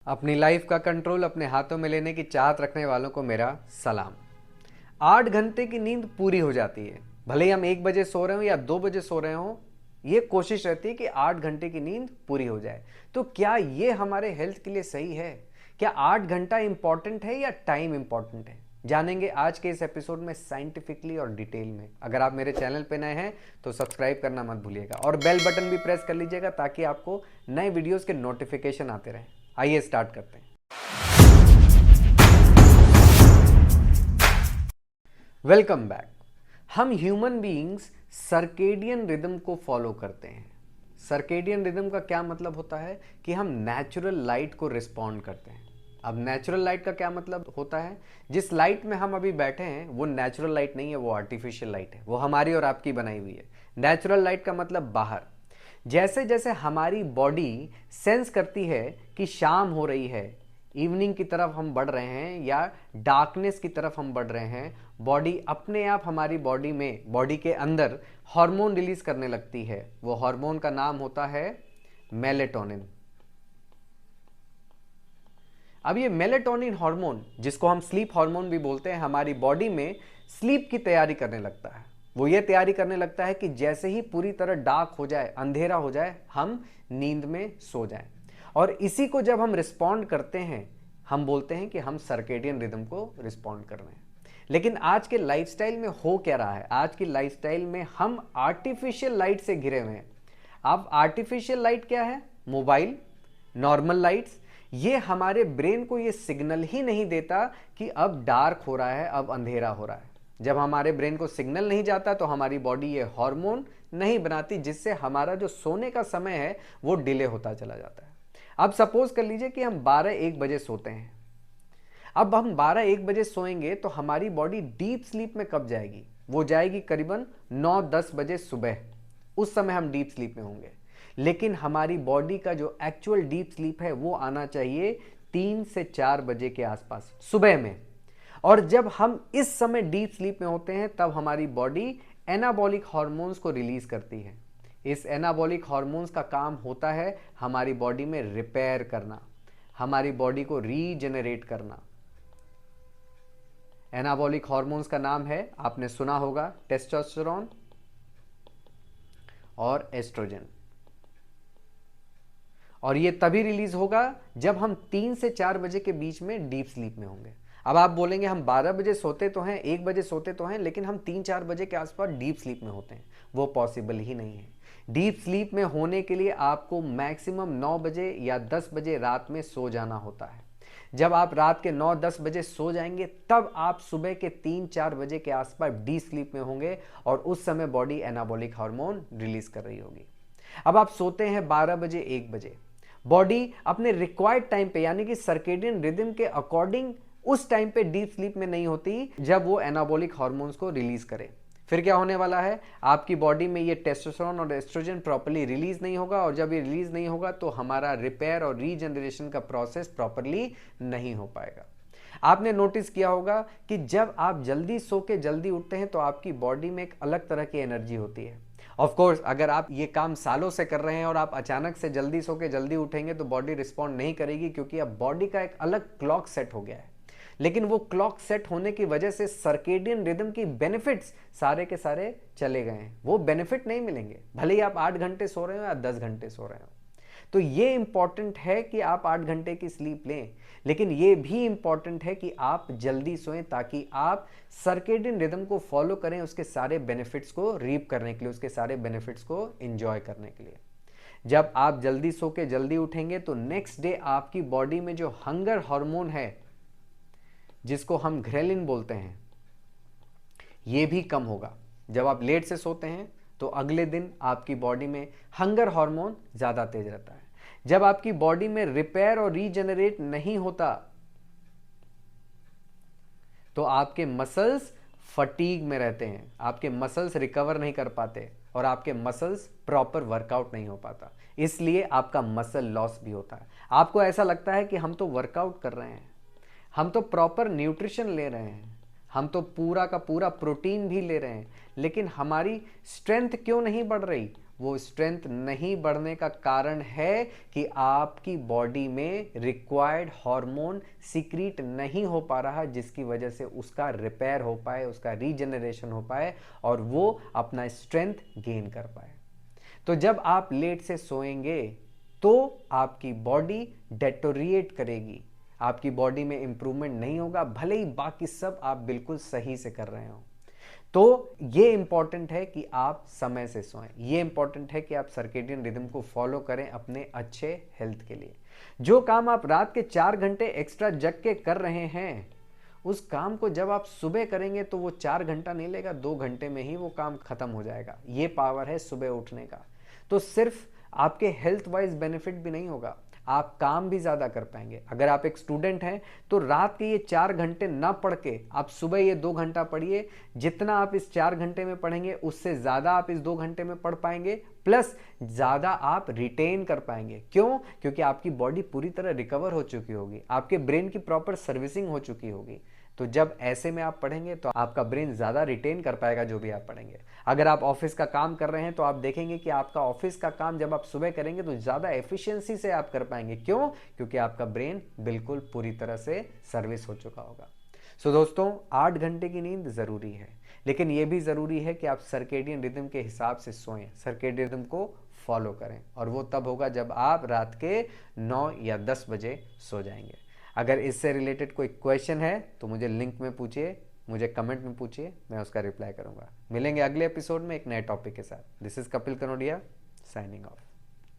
अपनी लाइफ का कंट्रोल अपने हाथों में लेने की चाहत रखने वालों को मेरा सलाम। 8 घंटे की नींद पूरी हो जाती है, भले ही हम 1 बजे सो रहे हो या 2 बजे सो रहे हो। ये कोशिश रहती है कि 8 घंटे की नींद पूरी हो जाए। तो क्या ये हमारे हेल्थ के लिए सही है? क्या 8 घंटा इंपॉर्टेंट है या टाइम इंपॉर्टेंट है? जानेंगे आज के इस एपिसोड में साइंटिफिकली और डिटेल में। अगर आप मेरे चैनल पे नए हैं तो सब्सक्राइब करना मत भूलिएगा और बेल बटन भी प्रेस कर लीजिएगा ताकि आपको नए वीडियोस के नोटिफिकेशन आते रहें। आइए स्टार्ट करते हैं। Welcome back. हम ह्यूमन बीइंग्स सर्केडियन रिदम को फॉलो करते हैं। सर्केडियन रिदम का क्या मतलब होता है कि हम नेचुरल लाइट को रिस्पॉन्ड करते हैं। अब नेचुरल लाइट का क्या मतलब होता है? जिस लाइट में हम अभी बैठे हैं वो नेचुरल लाइट नहीं है, वो आर्टिफिशियल लाइट है। वो हमारी और आपकी बनाई हुई है। नेचुरल लाइट का मतलब बाहर। जैसे जैसे हमारी बॉडी सेंस करती है कि शाम हो रही है, इवनिंग की तरफ हम बढ़ रहे हैं या डार्कनेस की तरफ हम बढ़ रहे हैं, बॉडी अपने आप हमारी बॉडी में, बॉडी के अंदर हार्मोन रिलीज करने लगती है। वो हार्मोन का नाम होता है मेलेटोनिन। अब ये मेलेटोनिन हार्मोन, जिसको हम स्लीप हार्मोन भी बोलते हैं, हमारी बॉडी में स्लीप की तैयारी करने लगता है। वो ये तैयारी करने लगता है कि जैसे ही पूरी तरह डार्क हो जाए, अंधेरा हो जाए, हम नींद में सो जाएं। और इसी को जब हम रिस्पॉन्ड करते हैं, हम बोलते हैं कि हम सर्केडियन रिदम को रिस्पॉन्ड कर रहे हैं। लेकिन आज के लाइफस्टाइल में हो क्या रहा है? आज की लाइफस्टाइल में हम आर्टिफिशियल लाइट से घिरे हुए हैं। अब आर्टिफिशियल लाइट क्या है? Mobile, normal lights. ये हमारे ब्रेन को ये सिग्नल ही नहीं देता कि अब डार्क हो रहा है, अब अंधेरा हो रहा है। जब हमारे ब्रेन को सिग्नल नहीं जाता तो हमारी बॉडी ये हार्मोन नहीं बनाती, जिससे हमारा जो सोने का समय है वो डिले होता चला जाता है। अब सपोज कर लीजिए कि हम 12-1 बजे सोते हैं। अब हम 12-1 बजे सोएंगे तो हमारी बॉडी डीप स्लीप में कब जाएगी? वो जाएगी करीबन 9-10 बजे सुबह। उस समय हम डीप स्लीप में होंगे। लेकिन हमारी बॉडी का जो एक्चुअल डीप स्लीप है वो आना चाहिए 3 से 4 बजे के आसपास सुबह में। और जब हम इस समय डीप स्लीप में होते हैं तब हमारी बॉडी एनाबॉलिक हार्मोन्स को रिलीज करती है। इस एनाबॉलिक हार्मोन्स का काम होता है हमारी बॉडी में रिपेयर करना, हमारी बॉडी को रीजेनरेट करना। एनाबॉलिक हार्मोन्स का नाम है, आपने सुना होगा, टेस्टोस्टेरोन और एस्ट्रोजन। और ये तभी रिलीज होगा जब हम 3 से 4 बजे के बीच में डीप स्लीप में होंगे। अब आप बोलेंगे हम 12 बजे सोते तो हैं, 1 बजे सोते तो हैं, लेकिन हम 3-4 बजे के आसपास डीप स्लीप में होते हैं। वो पॉसिबल ही नहीं है। डीप स्लीप में होने के लिए आपको मैक्सिमम 9 बजे या 10 बजे रात में सो जाना होता है। जब आप रात के 9-10 बजे सो जाएंगे तब आप सुबह के 3-4 बजे के आसपास डीप स्लीप में होंगे और उस समय बॉडी एनाबॉलिक हार्मोन रिलीज कर रही होगी। अब आप सोते हैं 12 बजे, 1 बजे। बॉडी अपने रिक्वायर्ड टाइम पे, यानी कि सर्केडियन रिदम के अकॉर्डिंग उस टाइम पे डीप स्लीप में नहीं होती जब वो एनाबॉलिक हार्मोन्स को रिलीज करे। फिर क्या होने वाला है? आपकी बॉडी में ये टेस्टोस्टेरोन और एस्ट्रोजन प्रॉपर्ली रिलीज नहीं होगा, और जब ये रिलीज नहीं होगा तो हमारा रिपेयर और रीजनरेशन का प्रोसेस प्रॉपर्ली नहीं हो पाएगा। आपने नोटिस किया होगा कि जब आप जल्दी सो के जल्दी उठते हैं तो आपकी बॉडी में एक अलग तरह की एनर्जी होती है। ऑफ कोर्स अगर आप ये काम सालों से कर रहे हैं और आप अचानक से जल्दी सो के जल्दी उठेंगे तो बॉडी रिस्पॉन्ड नहीं करेगी, क्योंकि अब बॉडी का एक अलग क्लॉक सेट हो गया है। लेकिन वो क्लॉक सेट होने की वजह से सर्केडियन रिदम की बेनिफिट्स सारे के सारे चले गए हैं। वो बेनिफिट नहीं मिलेंगे, भले ही आप 8 घंटे सो रहे हो या 10 घंटे सो रहे हो। तो ये इंपॉर्टेंट है कि आप 8 घंटे की स्लीप लें, लेकिन ये भी इंपॉर्टेंट है कि आप जल्दी सोएं ताकि आप सर्केडियन रिदम को फॉलो करें, उसके सारे बेनिफिट्स को रीप करने के लिए, उसके सारे बेनिफिट्स को एंजॉय करने के लिए। जब आप जल्दी सो के जल्दी उठेंगे तो नेक्स्ट डे आपकी बॉडी में जो हंगर हार्मोन है, जिसको हम ग्रेलिन बोलते हैं, ये भी कम होगा। जब आप लेट से सोते हैं तो अगले दिन आपकी बॉडी में हंगर हार्मोन ज्यादा तेज रहता है। जब आपकी बॉडी में रिपेयर और रीजनरेट नहीं होता तो आपके मसल्स फटीग में रहते हैं, आपके मसल्स रिकवर नहीं कर पाते और आपके मसल्स प्रॉपर वर्कआउट नहीं हो पाता, इसलिए आपका मसल लॉस भी होता है। आपको ऐसा लगता है कि हम तो वर्कआउट कर रहे हैं, हम तो प्रॉपर न्यूट्रिशन ले रहे हैं, हम तो पूरा का पूरा प्रोटीन भी ले रहे हैं, लेकिन हमारी स्ट्रेंथ क्यों नहीं बढ़ रही? वो स्ट्रेंथ नहीं बढ़ने का कारण है कि आपकी बॉडी में रिक्वायर्ड हार्मोन सीक्रेट नहीं हो पा रहा, जिसकी वजह से उसका रिपेयर हो पाए, उसका रीजनरेशन हो पाए और वो अपना स्ट्रेंथ गेन कर पाए। तो जब आप लेट से सोएंगे तो आपकी बॉडी डेटोरिएट करेगी, आपकी बॉडी में इंप्रूवमेंट नहीं होगा, भले ही बाकी सब आप बिल्कुल सही से कर रहे हो। तो ये इंपॉर्टेंट है कि आप समय से सोएं, ये इंपॉर्टेंट है कि आप सर्केडियन रिदम को फॉलो करें अपने अच्छे हेल्थ के लिए। जो काम आप रात के 4 घंटे एक्स्ट्रा जग के कर रहे हैं, उस काम को जब आप सुबह करेंगे तो वो 4 घंटा नहीं लेगा, 2 घंटे में ही वो काम खत्म हो जाएगा। ये पावर है सुबह उठने का। तो सिर्फ आपके हेल्थ वाइज बेनिफिट भी नहीं होगा, आप काम भी ज़्यादा कर पाएंगे। अगर आप एक स्टूडेंट हैं तो रात के ये 4 घंटे ना पढ़ के आप सुबह ये 2 घंटा पढ़िए। जितना आप इस 4 घंटे में पढ़ेंगे उससे ज़्यादा आप इस 2 घंटे में पढ़ पाएंगे, प्लस ज़्यादा आप रिटेन कर पाएंगे। क्यों? क्योंकि आपकी बॉडी पूरी तरह रिकवर हो चुकी होगी, आपके ब्रेन की प्रॉपर सर्विसिंग हो चुकी होगी। तो जब ऐसे में आप पढ़ेंगे तो आपका ब्रेन ज़्यादा रिटेन कर पाएगा जो भी आप पढ़ेंगे। अगर आप ऑफिस का काम कर रहे हैं तो आप देखेंगे कि आपका ऑफिस का काम जब आप सुबह करेंगे तो ज़्यादा एफिशिएंसी से आप कर पाएंगे। क्यों? क्योंकि आपका ब्रेन बिल्कुल पूरी तरह से सर्विस हो चुका होगा। सो दोस्तों, 8 घंटे की नींद ज़रूरी है, लेकिन यह भी ज़रूरी है कि आप सर्केडियन रिदम के हिसाब से सोएं, सर्केडियन रिदम को फॉलो करें, और वो तब होगा जब आप रात के 9 या 10 बजे सो जाएंगे। अगर इससे रिलेटेड कोई क्वेश्चन है तो मुझे लिंक में पूछिए, मुझे कमेंट में पूछिए, मैं उसका रिप्लाई करूंगा। मिलेंगे अगले एपिसोड में एक नए टॉपिक के साथ। This is Kapil Kanodia, signing off.